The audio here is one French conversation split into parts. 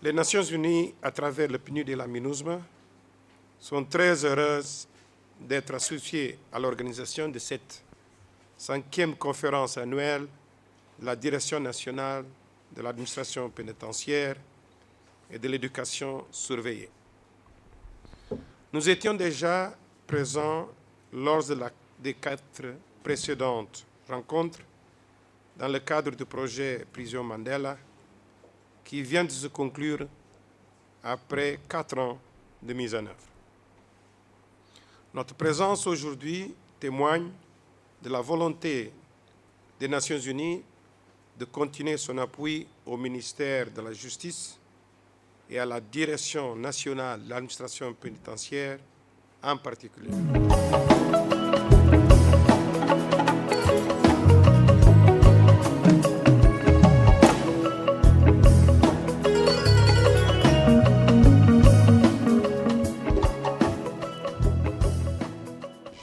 Les Nations Unies, à travers le PNUD et la MINUSMA, sont très heureuses d'être associées à l'organisation de cette 5e conférence annuelle de la Direction nationale de l'administration pénitentiaire et de l'éducation surveillée. Nous étions déjà présents lors des 4 précédentes rencontres dans le cadre du projet Prison Mandela qui vient de se conclure après 4 ans de mise en œuvre. Notre présence aujourd'hui témoigne de la volonté des Nations Unies de continuer son appui au ministère de la Justice et à la Direction nationale de l'administration pénitentiaire en particulier.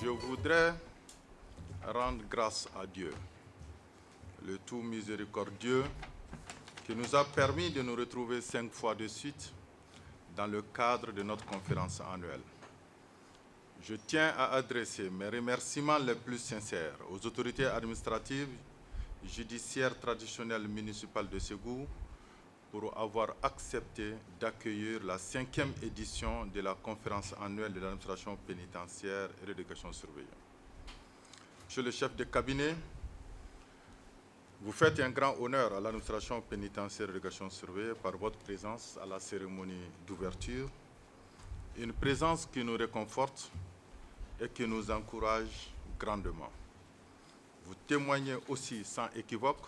Je voudrais rendre grâce à Dieu, le tout miséricordieux, qui nous a permis de nous retrouver 5 fois de suite dans le cadre de notre conférence annuelle. Je tiens à adresser mes remerciements les plus sincères aux autorités administratives, judiciaires traditionnelles municipales de Ségou pour avoir accepté d'accueillir la 5e édition de la conférence annuelle de l'administration pénitentiaire et de l'éducation surveillée. Monsieur le chef de cabinet, vous faites un grand honneur à l'administration pénitentiaire et de l'éducation surveillée par votre présence à la cérémonie d'ouverture, une présence qui nous réconforte et qui nous encourage grandement. Vous témoignez aussi sans équivoque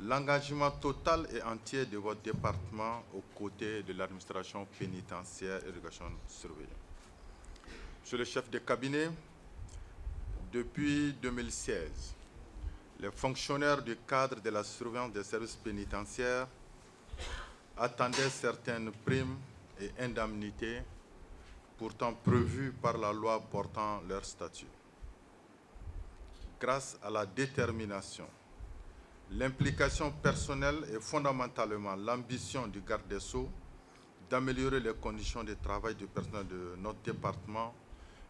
l'engagement total et entier de votre département aux côtés de l'administration pénitentiaire et de l'éducation surveillée. Monsieur le chef de cabinet, depuis 2016, les fonctionnaires du cadre de la surveillance des services pénitentiaires attendaient certaines primes et indemnités pourtant prévues par la loi portant leur statut. Grâce à la détermination, l'implication personnelle et fondamentalement l'ambition du garde des Sceaux d'améliorer les conditions de travail du personnel de notre département,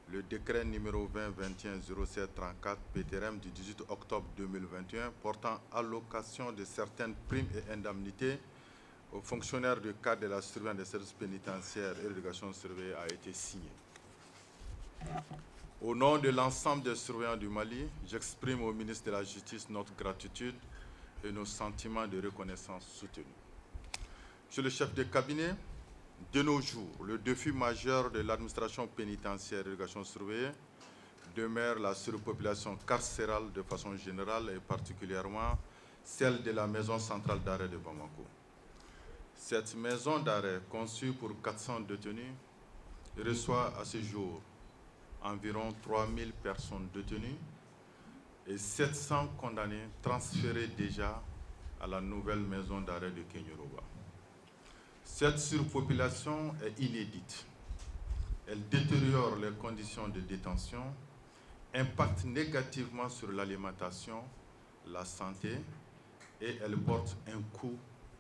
le décret numéro 2021-07-34 PTRM du 18 octobre 2021 portant allocation de certaines primes et indemnités aux fonctionnaires du cadre de la surveillance des services pénitentiaires et de l'éducation surveillée a été signé. Au nom de l'ensemble des surveillants du Mali, j'exprime au ministre de la Justice notre gratitude et nos sentiments de reconnaissance soutenus. Monsieur le chef de cabinet, de nos jours, le défi majeur de l'administration pénitentiaire et de l'éducation surveillée demeure la surpopulation carcérale de façon générale et particulièrement celle de la maison centrale d'arrêt de Bamako. Cette maison d'arrêt, conçue pour 400 détenus, reçoit à ce jour environ 3000 personnes détenues et 700 condamnés transférés déjà à la nouvelle maison d'arrêt de Kenyoroba. Cette surpopulation est inédite. Elle détériore les conditions de détention, impacte négativement sur l'alimentation, la santé et elle porte un coup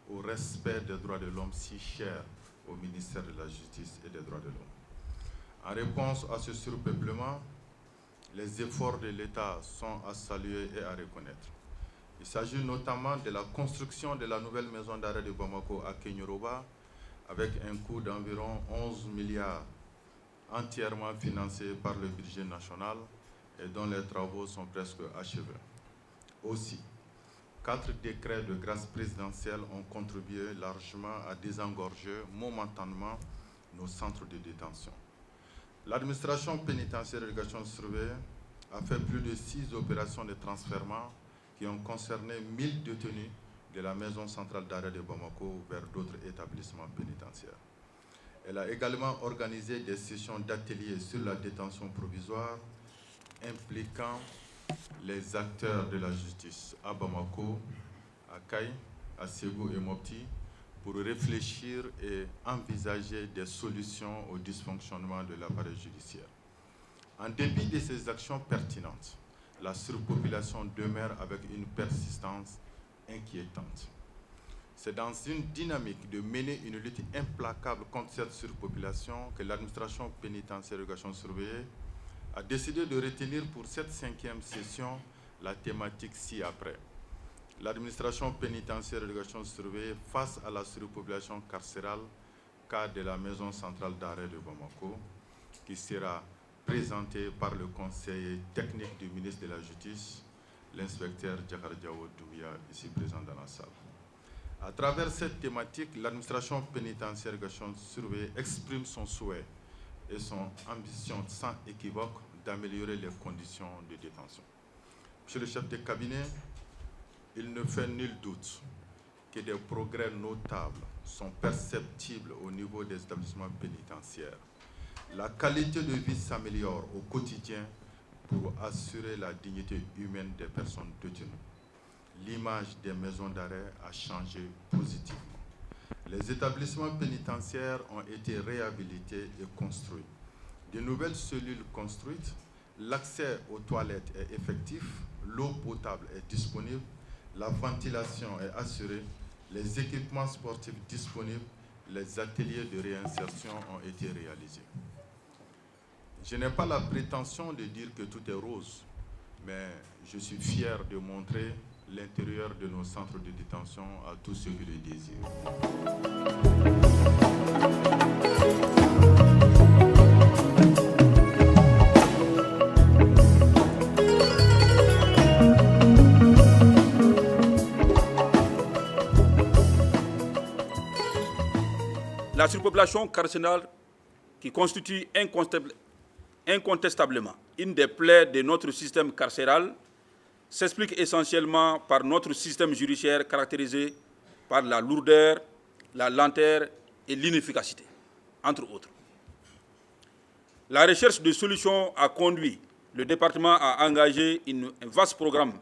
au respect des droits de l'homme si cher au ministère de la Justice et des droits de l'homme. En réponse à ce surpeuplement, les efforts de l'État sont à saluer et à reconnaître. Il s'agit notamment de la construction de la nouvelle maison d'arrêt de Bamako à Kenyoroba avec un coût d'environ 11 milliards entièrement financé par le budget national et dont les travaux sont presque achevés. Aussi, 4 décrets de grâce présidentielle ont contribué largement à désengorger momentanément nos centres de détention. L'administration pénitentiaire et l'éducation surveillée a fait plus de 6 opérations de transfèrement qui ont concerné 1000 détenus de la maison centrale d'arrêt de Bamako vers d'autres établissements pénitentiaires. Elle a également organisé des sessions d'ateliers sur la détention provisoire impliquant les acteurs de la justice à Bamako, à Kay, à Ségou et Mopti pour réfléchir et envisager des solutions au dysfonctionnement de l'appareil judiciaire. En dépit de ces actions pertinentes, la surpopulation demeure avec une persistance inquiétante. C'est dans une dynamique de mener une lutte implacable contre cette surpopulation que l'administration pénitentiaire d'éducation surveillée a décidé de retenir pour cette 5e session la thématique ci-après. L'administration pénitentiaire d'éducation surveillée face à la surpopulation carcérale, cas de la maison centrale d'arrêt de Bamako, qui sera présentée par le conseiller technique du ministre de la Justice, l'inspecteur Djakar Diawo Doumbia, ici présent dans la salle. À travers cette thématique, l'administration pénitentiaire d'éducation surveillée exprime son souhait et son ambition sans équivoque d'améliorer les conditions de détention. Monsieur le chef de cabinet, il ne fait nul doute que des progrès notables sont perceptibles au niveau des établissements pénitentiaires. La qualité de vie s'améliore au quotidien pour assurer la dignité humaine des personnes détenues. L'image des maisons d'arrêt a changé positivement. Les établissements pénitentiaires ont été réhabilités et construits. De nouvelles cellules construites, l'accès aux toilettes est effectif, l'eau potable est disponible, la ventilation est assurée, les équipements sportifs disponibles, les ateliers de réinsertion ont été réalisés. Je n'ai pas la prétention de dire que tout est rose, mais je suis fier de montrer l'intérieur de nos centres de détention à tous ceux qui le désirent. La surpopulation carcérale, qui constitue incontestablement une des plaies de notre système carcéral, s'explique essentiellement par notre système judiciaire caractérisé par la lourdeur, la lenteur et l'inefficacité, entre autres. La recherche de solutions a conduit le département à engager un vaste programme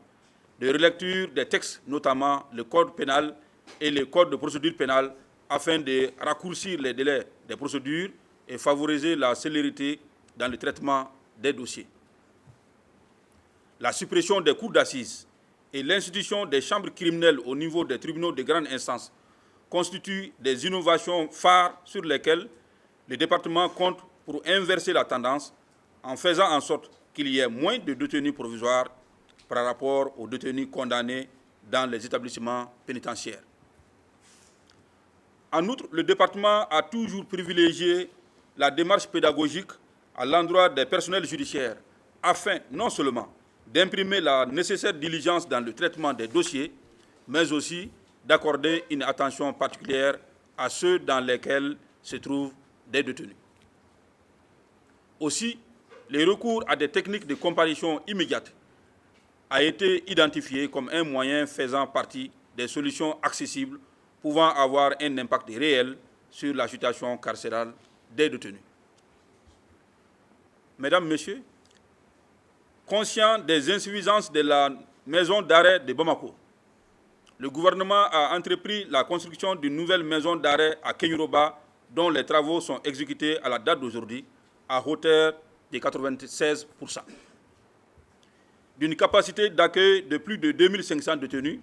de relecture des textes, notamment le Code pénal et le Code de procédure pénale, afin de raccourcir les délais des procédures et favoriser la célérité dans le traitement des dossiers. La suppression des cours d'assises et l'institution des chambres criminelles au niveau des tribunaux de grande instance constituent des innovations phares sur lesquelles le département compte pour inverser la tendance en faisant en sorte qu'il y ait moins de détenus provisoires par rapport aux détenus condamnés dans les établissements pénitentiaires. En outre, le département a toujours privilégié la démarche pédagogique à l'endroit des personnels judiciaires afin non seulement d'imprimer la nécessaire diligence dans le traitement des dossiers, mais aussi d'accorder une attention particulière à ceux dans lesquels se trouvent des détenus. Aussi, le recours à des techniques de comparution immédiate a été identifié comme un moyen faisant partie des solutions accessibles pouvant avoir un impact réel sur la situation carcérale des détenus. Mesdames, Messieurs, conscient des insuffisances de la maison d'arrêt de Bamako, le gouvernement a entrepris la construction d'une nouvelle maison d'arrêt à Kenyuroba, dont les travaux sont exécutés à la date d'aujourd'hui à hauteur de 96%. D'une capacité d'accueil de plus de 2500 détenus,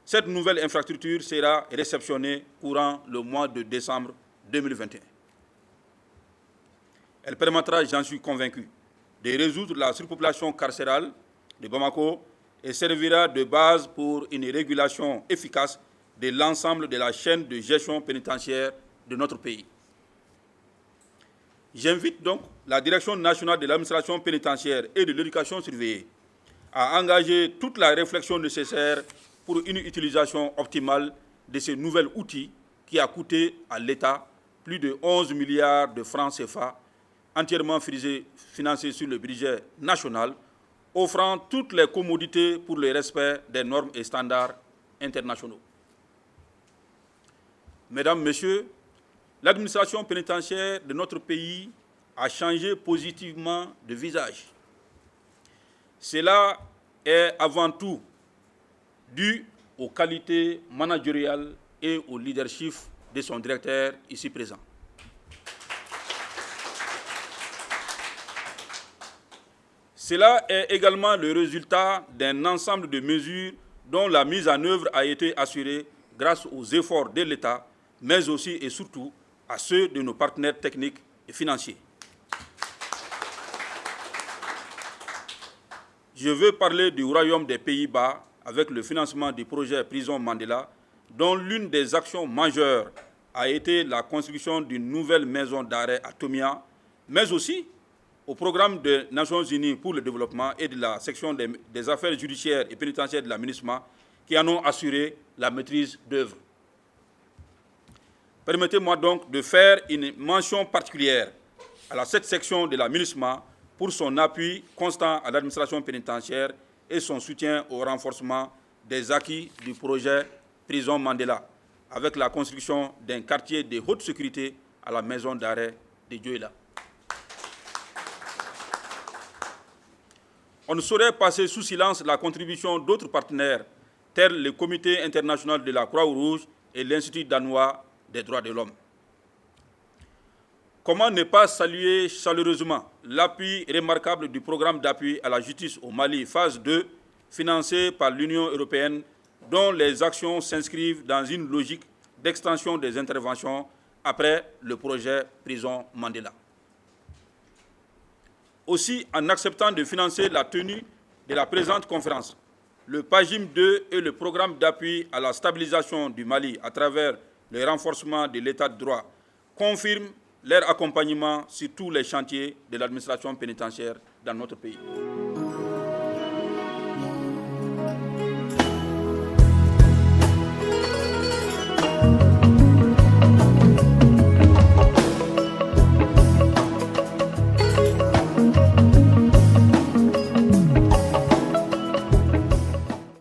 cette nouvelle infrastructure sera réceptionnée courant le mois de décembre 2021. Elle permettra, j'en suis convaincu, de résoudre la surpopulation carcérale de Bamako et servira de base pour une régulation efficace de l'ensemble de la chaîne de gestion pénitentiaire de notre pays. J'invite donc la Direction nationale de l'administration pénitentiaire et de l'éducation surveillée à engager toute la réflexion nécessaire pour une utilisation optimale de ce nouvel outil qui a coûté à l'État plus de 11 milliards de francs CFA, entièrement financé sur le budget national, offrant toutes les commodités pour le respect des normes et standards internationaux. Mesdames, Messieurs, l'administration pénitentiaire de notre pays a changé positivement de visage. Cela est avant tout dû aux qualités managériales et au leadership de son directeur ici présent. Cela est également le résultat d'un ensemble de mesures dont la mise en œuvre a été assurée grâce aux efforts de l'État, mais aussi et surtout à ceux de nos partenaires techniques et financiers. Je veux parler du Royaume des Pays-Bas avec le financement du projet Prison Mandela, dont l'une des actions majeures a été la construction d'une nouvelle maison d'arrêt à Tomia, mais aussi au programme des Nations Unies pour le développement et de la section des affaires judiciaires et pénitentiaires de la MINUSMA qui en ont assuré la maîtrise d'œuvre. Permettez-moi donc de faire une mention particulière à cette section de la MINUSMA pour son appui constant à l'administration pénitentiaire et son soutien au renforcement des acquis du projet Prison Mandela, avec la construction d'un quartier de haute sécurité à la maison d'arrêt de Dioïla. On ne saurait passer sous silence la contribution d'autres partenaires, tels le Comité international de la Croix-Rouge et l'Institut danois des droits de l'homme. Comment ne pas saluer chaleureusement l'appui remarquable du programme d'appui à la justice au Mali, phase 2, financé par l'Union européenne, dont les actions s'inscrivent dans une logique d'extension des interventions après le projet Prison Mandela. Aussi, en acceptant de financer la tenue de la présente conférence, le PAGIM 2 et le programme d'appui à la stabilisation du Mali à travers le renforcement de l'état de droit confirment leur accompagnement sur tous les chantiers de l'administration pénitentiaire dans notre pays.